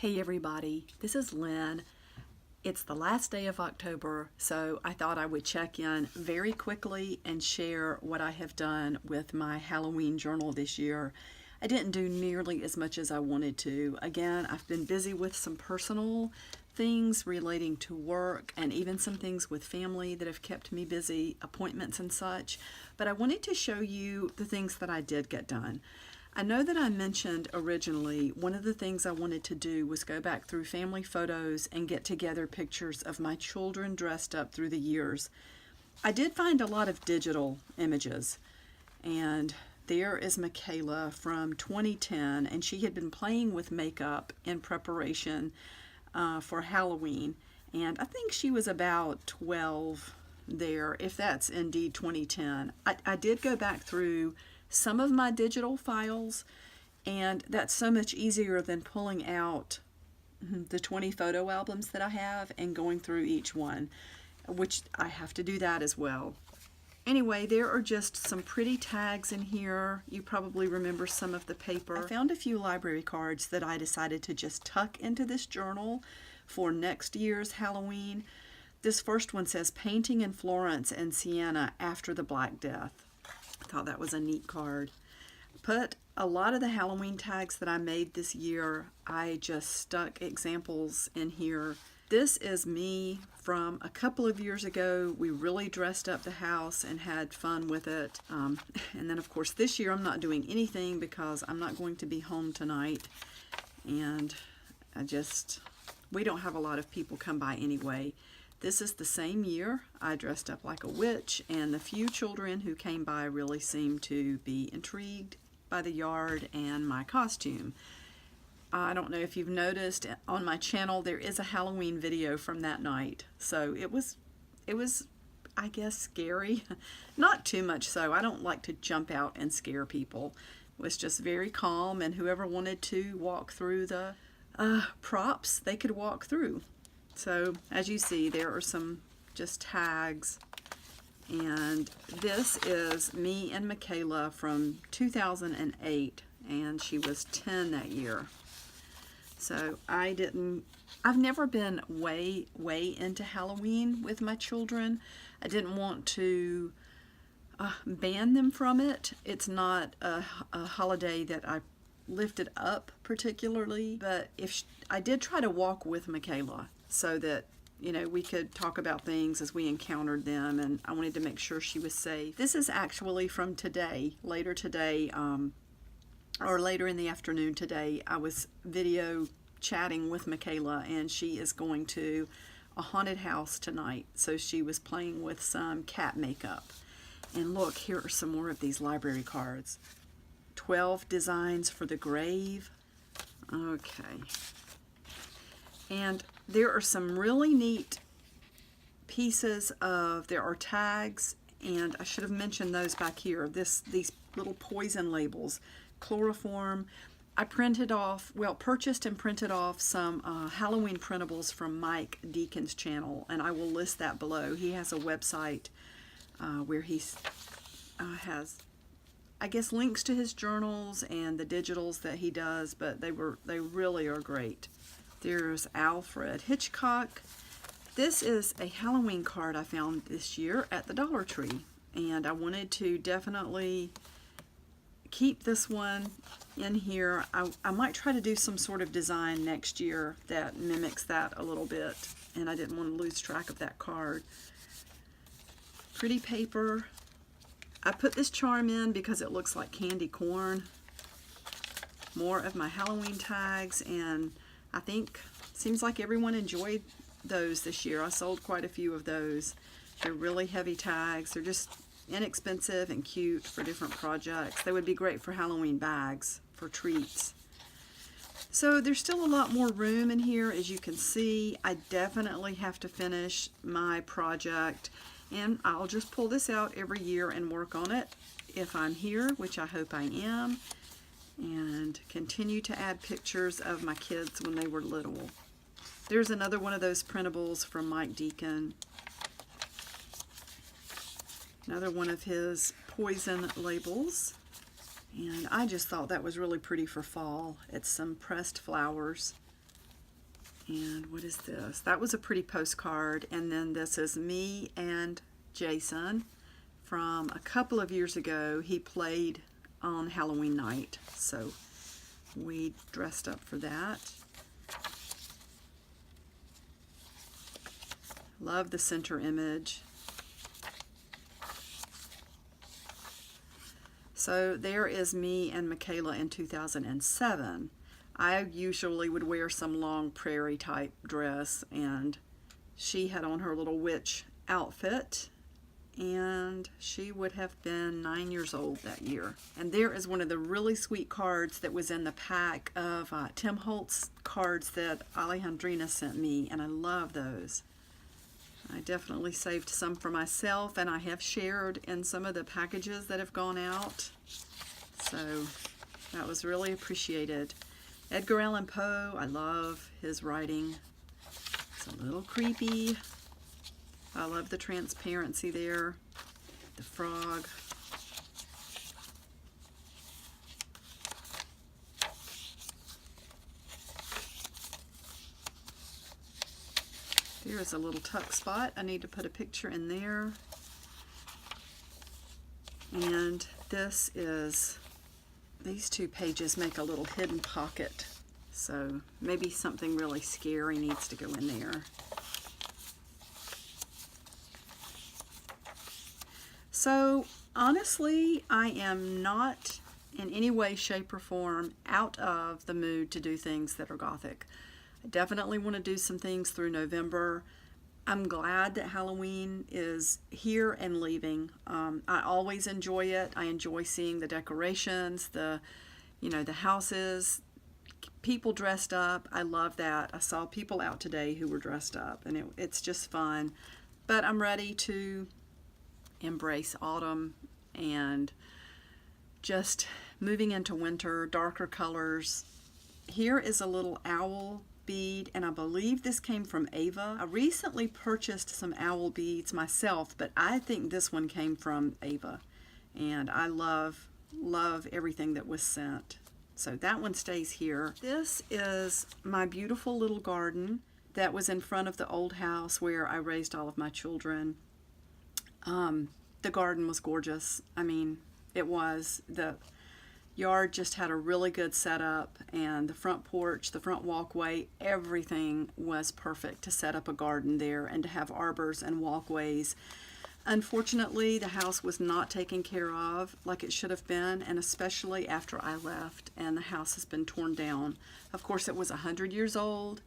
Hey everybody, this is Lynn. It's the last day of October, so I thought I would check in very quickly and share what I have done with my Halloween journal this year. I didn't do nearly as much as I wanted to. Again, I've been busy with some personal things relating to work and even some things with family that have kept me busy, appointments and such, but I wanted to show you the things that I did get done. I know that I mentioned originally one of the things I wanted to do was go back through family photos and get together pictures of my children dressed up through the years. I did find a lot of digital images, and there is Michaela from 2010, and she had been playing with makeup in preparation for Halloween, and I think she was about 12 there, if that's indeed 2010. I did go back through some of my digital files, and that's so much easier than pulling out the 20 photo albums that I have and going through each one, which I have to do that as well. Anyway, there are just some pretty tags in here. You probably remember some of the paper. I found a few library cards that I decided to just tuck into this journal for next year's Halloween. This first one says, "Painting in Florence and Siena after the Black Death." I thought that was a neat card. Put a lot of the Halloween tags that I made this year, I just stuck examples in here. This is me from a couple of years ago. We really dressed up the house and had fun with it. And then of course this year I'm not doing anything because I'm not going to be home tonight. And we don't have a lot of people come by anyway. This is the same year I dressed up like a witch, and the few children who came by really seemed to be intrigued by the yard and my costume. I don't know if you've noticed, on my channel there is a Halloween video from that night. So it was I guess scary. Not too much so. I don't like to jump out and scare people. It was just very calm, and whoever wanted to walk through the props, they could walk through. So as you see, there are some just tags, and this is me and Michaela from 2008, and she was 10 that year. So I've never been way into Halloween with my children. I didn't want to ban them from it. It's not a holiday that I lifted up particularly, but I did try to walk with Michaela so that, you know, we could talk about things as we encountered them, and I wanted to make sure she was safe. This is actually from today, later today, or later in the afternoon today. I was video chatting with Michaela, and she is going to a haunted house tonight, so she was playing with some cat makeup. And look, here are some more of these library cards. 12 designs for the grave. Okay. And there are some really neat pieces there are tags, and I should have mentioned those back here. These little poison labels, chloroform. I purchased and printed off some Halloween printables from Mike Deacon's channel, and I will list that below. He has a website where he has, I guess, links to his journals and the digitals that he does, but they really are great. There's Alfred Hitchcock. This is a Halloween card I found this year at the Dollar Tree, and I wanted to definitely keep this one in here. I might try to do some sort of design next year that mimics that a little bit, and I didn't want to lose track of that card. Pretty paper. I put this charm in because it looks like candy corn. More of my Halloween tags, and I think seems like everyone enjoyed those this year. I sold quite a few of those. They're really heavy tags. They're just inexpensive and cute for different projects. They would be great for Halloween bags, for treats. So there's still a lot more room in here, as you can see. I definitely have to finish my project, and I'll just pull this out every year and work on it if I'm here, which I hope I am, and continue to add pictures of my kids when they were little. There's another one of those printables from Mike Deacon. Another one of his poison labels. And I just thought that was really pretty for fall. It's some pressed flowers. And what is this? That was a pretty postcard. And then this is me and Jason from a couple of years ago. He played on Halloween night, so we dressed up for that. Love the center image. So there is me and Michaela in 2007. I usually would wear some long prairie type dress, and she had on her little witch outfit, and she would have been 9 years old that year. And there is one of the really sweet cards that was in the pack of Tim Holtz cards that Alejandrina sent me, and I love those. I definitely saved some for myself, and I have shared in some of the packages that have gone out. So that was really appreciated. Edgar Allan Poe, I love his writing. It's a little creepy. I love the transparency there. The frog. There's a little tuck spot. I need to put a picture in there. And this is, these two pages make a little hidden pocket. So maybe something really scary needs to go in there. So honestly, I am not in any way, shape, or form out of the mood to do things that are Gothic. I definitely want to do some things through November. I'm glad that Halloween is here and leaving. I always enjoy it. I enjoy seeing the decorations, the houses, people dressed up. I love that. I saw people out today who were dressed up, and it's just fun. But I'm ready to embrace autumn and just moving into winter, darker colors. Here is a little owl bead, and I believe this came from Ava. I recently purchased some owl beads myself, but I think this one came from Ava, and I love everything that was sent. So that one stays here. This is my beautiful little garden that was in front of the old house where I raised all of my children. The garden was gorgeous. I mean, it was. The yard just had a really good setup, and the front porch, the front walkway, everything was perfect to set up a garden there and to have arbors and walkways. Unfortunately, the house was not taken care of like it should have been, and especially after I left, and the house has been torn down. Of course, it was 100 years old.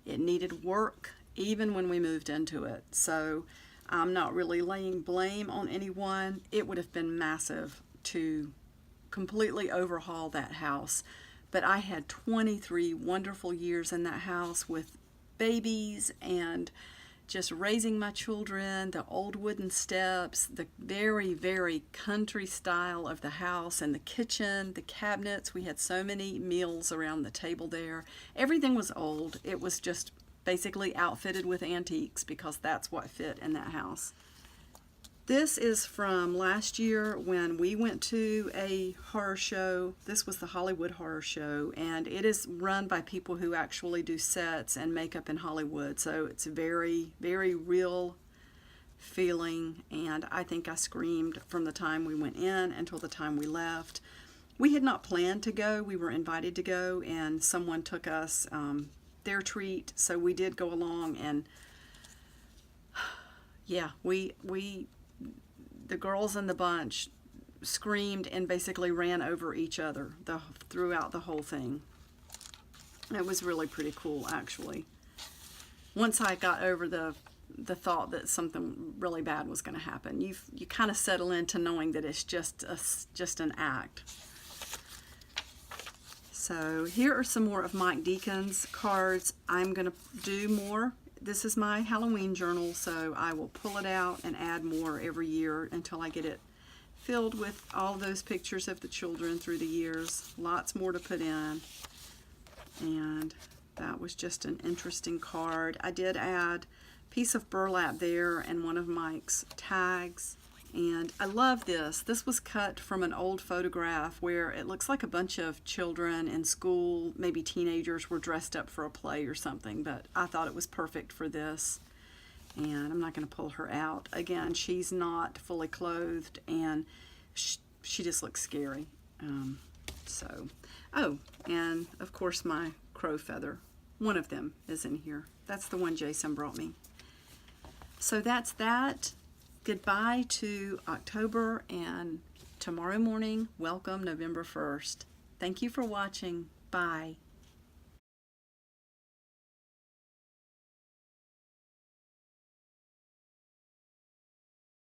It needed work even when we moved into it. So I'm not really laying blame on anyone. It would have been massive to completely overhaul that house. But I had 23 wonderful years in that house with babies and just raising my children, the old wooden steps, the very, very country style of the house, and the kitchen, the cabinets. We had so many meals around the table there. Everything was old. It was just basically outfitted with antiques because that's what fit in that house. This is from last year when we went to a horror show. This was the Hollywood Horror Show, and it is run by people who actually do sets and makeup in Hollywood. So it's very, very real feeling, and I think I screamed from the time we went in until the time we left. We had not planned to go. We were invited to go, and someone took us their treat, so we did go along, and yeah, the girls in the bunch screamed and basically ran over each other throughout the whole thing. It was really pretty cool, actually. Once I got over the thought that something really bad was going to happen, you kind of settle into knowing that it's just an act. So here are some more of Mike Deacon's cards. I'm going to do more. This is my Halloween journal, so I will pull it out and add more every year until I get it filled with all those pictures of the children through the years. Lots more to put in. And that was just an interesting card. I did add a piece of burlap there and one of Mike's tags. And I love this. This was cut from an old photograph where it looks like a bunch of children in school, maybe teenagers, were dressed up for a play or something, but I thought it was perfect for this. And I'm not going to pull her out. Again, she's not fully clothed, and she just looks scary. Oh, and of course my crow feather. One of them is in here. That's the one Jason brought me. So that's that. Goodbye to October, and tomorrow morning, welcome November 1st. Thank you for watching. Bye.